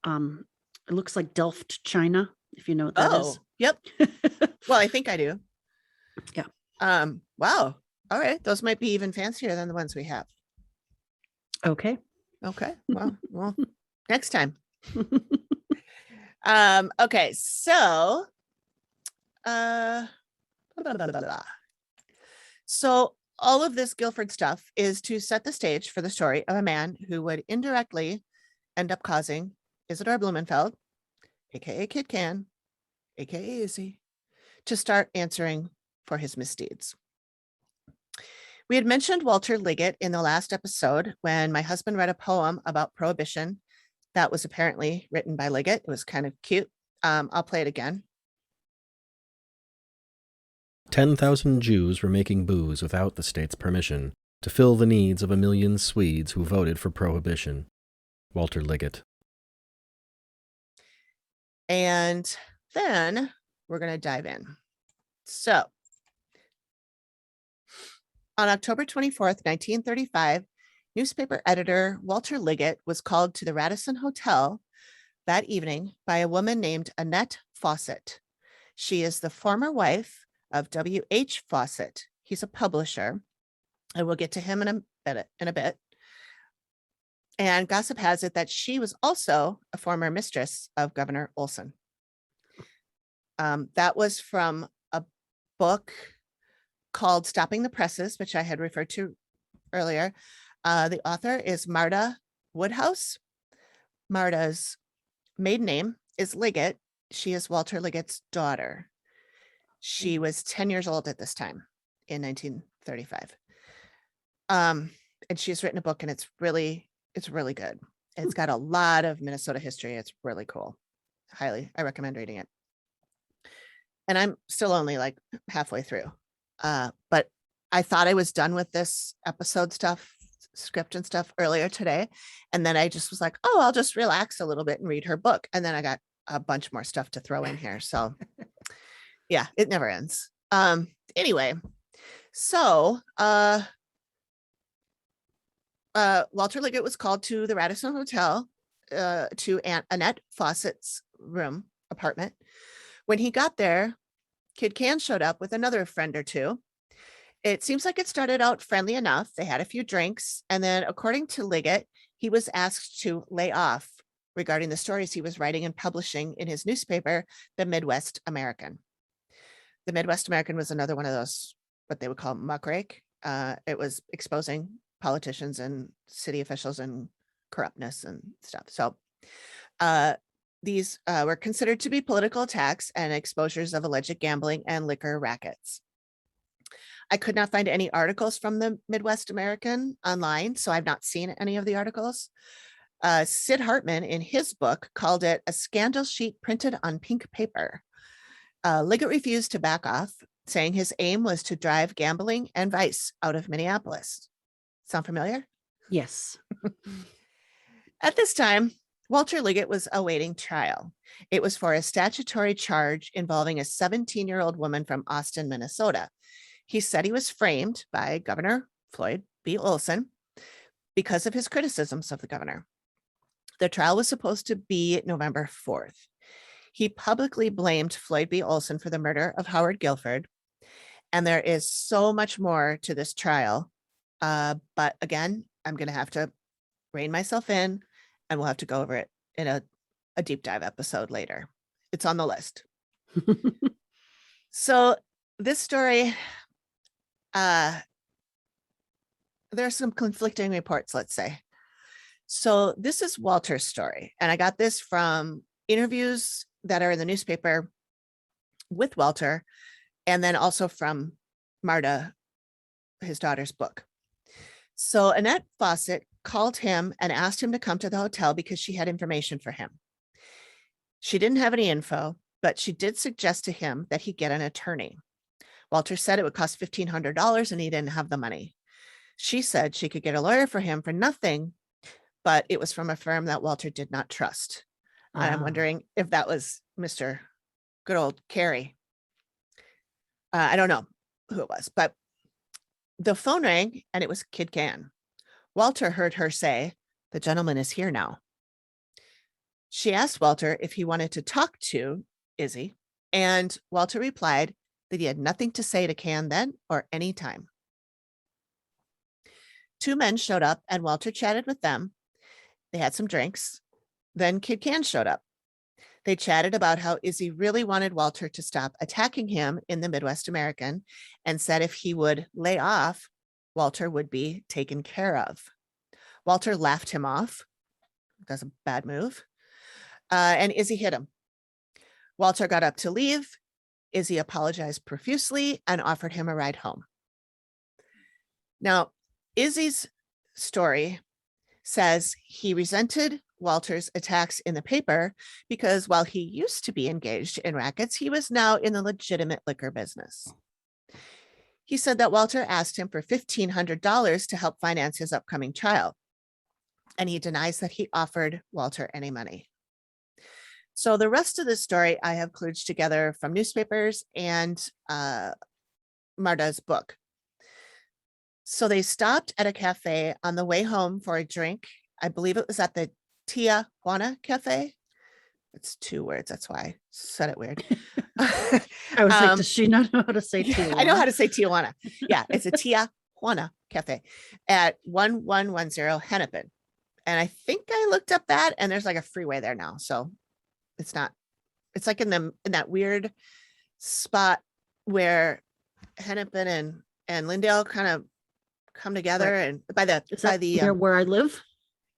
It looks like Delft China, if you know what that is. Yep. Well, I think I do. Yeah. Wow. All right. Those might be even fancier than the ones we have. Okay. Well, next time. Okay. So, so all of this Guilford stuff is to set the stage for the story of a man who would indirectly end up causing Isadore Blumenfeld, a.k.a. Kid Cann, a.k.a. Izzy, to start answering for his misdeeds. We had mentioned Walter Liggett in the last episode when my husband read a poem about prohibition that was apparently written by Liggett. It was kind of cute. I'll play it again. 10,000 Jews were making booze without the state's permission to fill the needs of 1 million Swedes who voted for prohibition. Walter Liggett. And then we're going to dive in. So, on October 24th, 1935, newspaper editor Walter Liggett was called to the Radisson Hotel that evening by a woman named Annette Fawcett. She is the former wife of W.H. Fawcett. He's a publisher, and we'll get to him in a bit. And gossip has it that she was also a former mistress of Governor Olson. That was from a book called Stopping the Presses, which I had referred to earlier. The author is Marta Woodhouse. Marta's maiden name is Liggett. She is Walter Liggett's daughter. She was 10 years old at this time in 1935. And she's written a book, and it's really good. It's got a lot of Minnesota history. It's really cool. I recommend reading it. And I'm still only like halfway through. But I thought I was done with this episode script and stuff earlier today. And then I just was like, oh, I'll just relax a little bit and read her book. And then I got a bunch more stuff to throw in here. So yeah, it never ends. Anyway, so Walter Liggett was called to the Radisson Hotel to Annette Fawcett's apartment. When he got there, Kid Cann showed up with another friend or two. It seems like it started out friendly enough. They had a few drinks, and then, according to Liggett, he was asked to lay off regarding the stories he was writing and publishing in his newspaper, The Midwest American. The Midwest American was another one of those, what they would call muckrake. It was exposing politicians and city officials and corruptness and stuff. So these were considered to be political attacks and exposures of alleged gambling and liquor rackets. I could not find any articles from the Midwest American online, so I've not seen any of the articles. Sid Hartman, in his book, called it a scandal sheet printed on pink paper. Liggett refused to back off, saying his aim was to drive gambling and vice out of Minneapolis. Sound familiar? Yes. At this time, Walter Liggett was awaiting trial. It was for a statutory charge involving a 17-year-old woman from Austin, Minnesota. He said he was framed by Governor Floyd B. Olson because of his criticisms of the governor. The trial was supposed to be November 4th. He publicly blamed Floyd B. Olson for the murder of Howard Guilford. And there is so much more to this trial. But again, I'm going to have to rein myself in, and we'll have to go over it in a deep dive episode later. It's on the list. So this story, there's some conflicting reports, let's say. So this is Walter's story, and I got this from interviews that are in the newspaper with Walter, and then also from Marta, his daughter's book. So Annette Fawcett called him and asked him to come to the hotel because she had information for him. She didn't have any info, but she did suggest to him that he get an attorney. Walter said it would cost $1,500 and he didn't have the money. She said she could get a lawyer for him for nothing, but it was from a firm that Walter did not trust. And I'm wondering if that was Mr. Good old Carey. I don't know who it was, but the phone rang and it was Kid Cann. Walter heard her say, "The gentleman is here now." She asked Walter if he wanted to talk to Izzy, and Walter replied that he had nothing to say to Cann then or any time. Two men showed up and Walter chatted with them. They had some drinks. Then Kid Cann showed up. They chatted about how Izzy really wanted Walter to stop attacking him in the Midwest American and said if he would lay off, Walter would be taken care of. Walter laughed him off. That's a bad move. And Izzy hit him. Walter got up to leave. Izzy apologized profusely and offered him a ride home. Now, Izzy's story says he resented Walter's attacks in the paper because while he used to be engaged in rackets, he was now in the legitimate liquor business. He said that Walter asked him for $1,500 to help finance his upcoming trial, and he denies that he offered Walter any money. So the rest of the story I have kludged together from newspapers and Marta's book. So they stopped at a cafe on the way home for a drink. I believe it was at the Tia Juana Cafe. It's 2 words. That's why I said it weird. I was like, does she not know how to say Tijuana? I know how to say Tijuana. Yeah, it's a Tia Juana Cafe at 1110 Hennepin. And I think I looked up that, and there's like a freeway there now. So it's not, it's like in that weird spot where Hennepin and Lindale kind of come together, right. And by the where I live.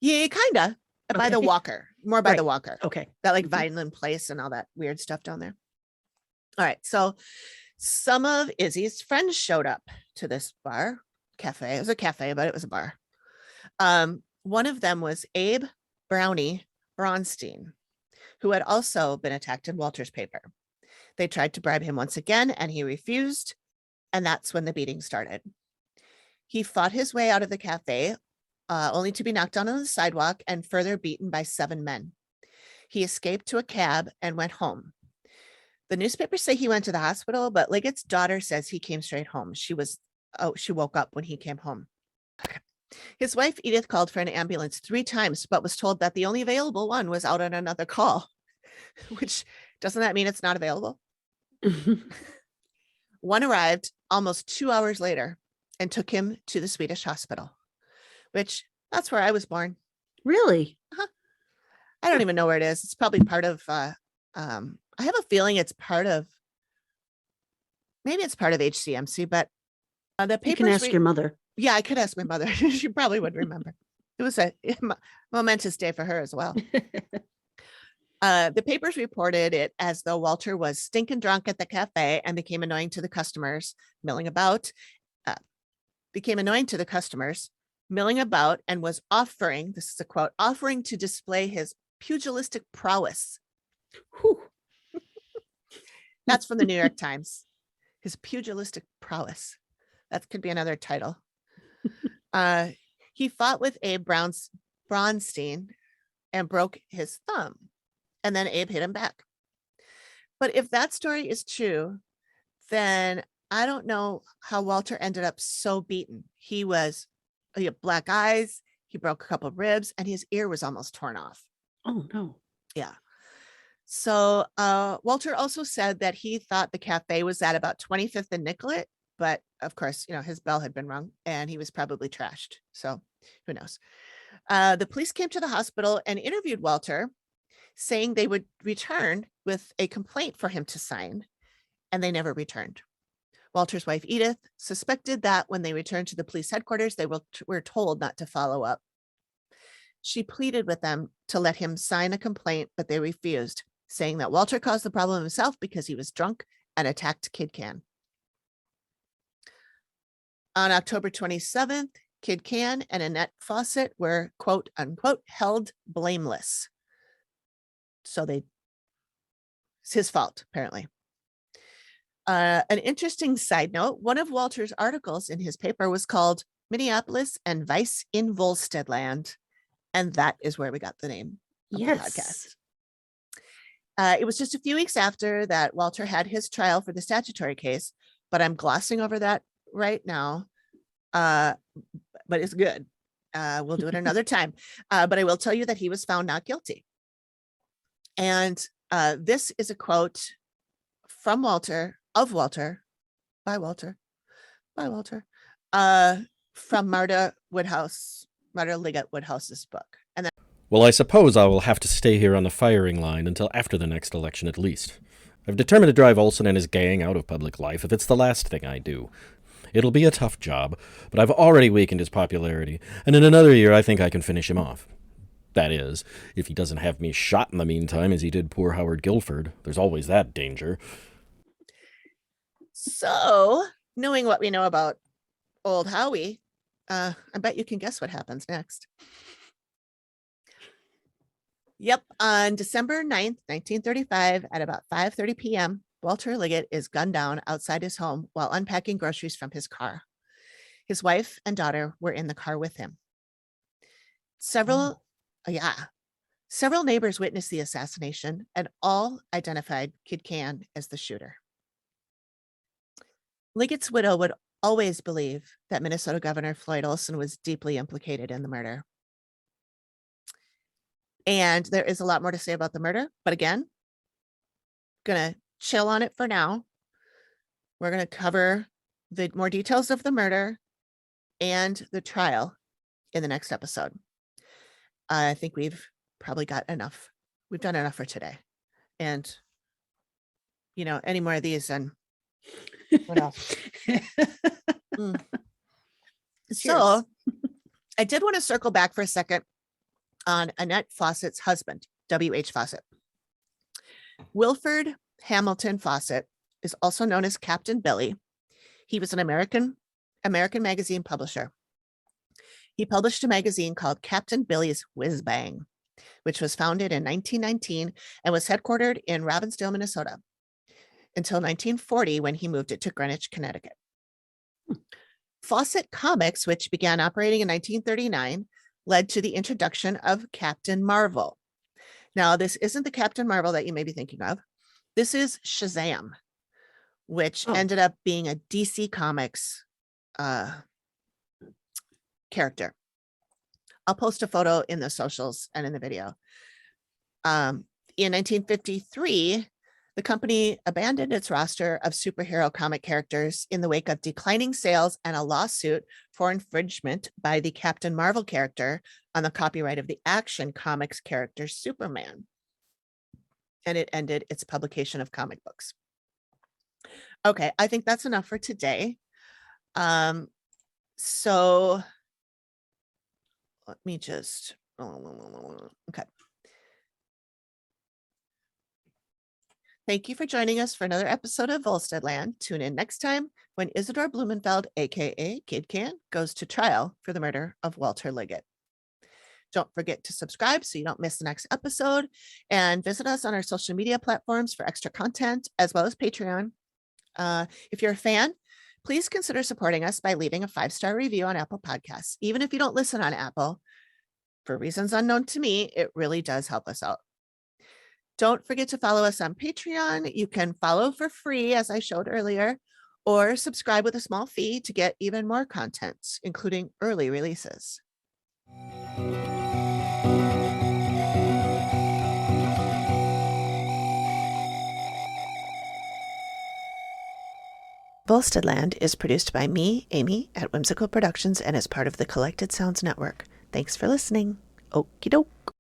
Yeah, kind of by the Walker, more by the Walker. Okay. That like Vineland Place and all that weird stuff down there. All right. So some of Izzy's friends showed up to this cafe. It was a cafe, but it was a bar. One of them was Abe Brownie Bronstein, who had also been attacked in Walter's paper. They tried to bribe him once again, and he refused. And that's when the beating started. He fought his way out of the cafe, only to be knocked down on the sidewalk and further beaten by 7 men. He escaped to a cab and went home. The newspapers say he went to the hospital, but Liggett's daughter says he came straight home. She woke up when he came home. His wife, Edith, called for an ambulance 3 times, but was told that the only available one was out on another call, which doesn't that mean it's not available? One arrived almost 2 hours later and took him to the Swedish hospital, which that's where I was born. Really? Uh-huh. I don't even know where it is. It's probably part of, I have a feeling it's part of, maybe it's part of HCMC, but the papers. You can ask your mother. Yeah, I could ask my mother. She probably would remember. It was a momentous day for her as well. The papers reported it as though Walter was stinking drunk at the cafe and became annoying to the customers, milling about, and was offering, this is a quote, offering to display his pugilistic prowess. That's from the New York Times. His pugilistic prowess. That could be another title. He fought with Abe Bronstein and broke his thumb. And then Abe hit him back. But if that story is true, then I don't know how Walter ended up so beaten. He had black eyes, he broke a couple of ribs, and his ear was almost torn off. Oh, no. Yeah. So Walter also said that he thought the cafe was at about 25th and Nicollet, but of course, his bell had been rung and he was probably trashed. So who knows? The police came to the hospital and interviewed Walter, saying they would return with a complaint for him to sign, and they never returned. Walter's wife, Edith, suspected that when they returned to the police headquarters, they were told not to follow up. She pleaded with them to let him sign a complaint, but they refused, saying that Walter caused the problem himself because he was drunk and attacked Kid Cann. On October 27th, Kid Cann and Annette Fawcett were, quote unquote, held blameless. So it's his fault, apparently. An interesting side note, one of Walter's articles in his paper was called Minneapolis and Vice in Volsteadland. And that is where we got the name of the podcast. It was just a few weeks after that Walter had his trial for the statutory case, but I'm glossing over that right now. But it's good. We'll do it another time. But I will tell you that he was found not guilty. And this is a quote from Walter, by Walter, from Marta Liggett Woodhouse's book. And then, Well, I suppose I will have to stay here on the firing line until after the next election at least. I've determined to drive Olson and his gang out of public life if it's the last thing I do. It'll be a tough job, but I've already weakened his popularity, and in another year I think I can finish him off. That is, if he doesn't have me shot in the meantime as he did poor Howard Guilford. There's always that danger. So, knowing what we know about old Howie, I bet you can guess what happens next. Yep, on December 9th, 1935, at about 5:30 p.m., Walter Liggett is gunned down outside his home while unpacking groceries from his car. His wife and daughter were in the car with him. Several neighbors witnessed the assassination and all identified Kid Cann as the shooter. Liggett's widow would always believe that Minnesota Governor Floyd Olson was deeply implicated in the murder. And there is a lot more to say about the murder, but again, gonna chill on it for now. We're gonna cover the more details of the murder and the trial in the next episode. I think we've probably got enough. We've done enough for today. And, any more of these and what else? So I did want to circle back for a second on Annette Fawcett's husband, W.H. Fawcett. Wilford Hamilton Fawcett is also known as Captain Billy. He was an American magazine publisher. He published a magazine called Captain Billy's Whiz Bang, which was founded in 1919 and was headquartered in Robbinsdale, Minnesota, until 1940 when he moved it to Greenwich, Connecticut. Fawcett Comics, which began operating in 1939, led to the introduction of Captain Marvel. Now, this isn't the Captain Marvel that you may be thinking of. This is Shazam, which ended up being a DC Comics character. I'll post a photo in the socials and in the video. In 1953, the company abandoned its roster of superhero comic characters in the wake of declining sales and a lawsuit for infringement by the Captain Marvel character on the copyright of the Action Comics character Superman. And it ended its publication of comic books. Okay, I think that's enough for today. So let me just, okay. Thank you for joining us for another episode of Volsteadland. Tune in next time when Isadore Blumenfeld, a.k.a. Kid Cann, goes to trial for the murder of Walter Liggett. Don't forget to subscribe so you don't miss the next episode, and visit us on our social media platforms for extra content, as well as Patreon. If you're a fan, please consider supporting us by leaving a 5-star review on Apple Podcasts. Even if you don't listen on Apple, for reasons unknown to me, it really does help us out. Don't forget to follow us on Patreon. You can follow for free, as I showed earlier, or subscribe with a small fee to get even more content, including early releases. Volsteadland is produced by me, Amy, at Whimsical Productions and is part of the Collected Sounds Network. Thanks for listening. Okie doke.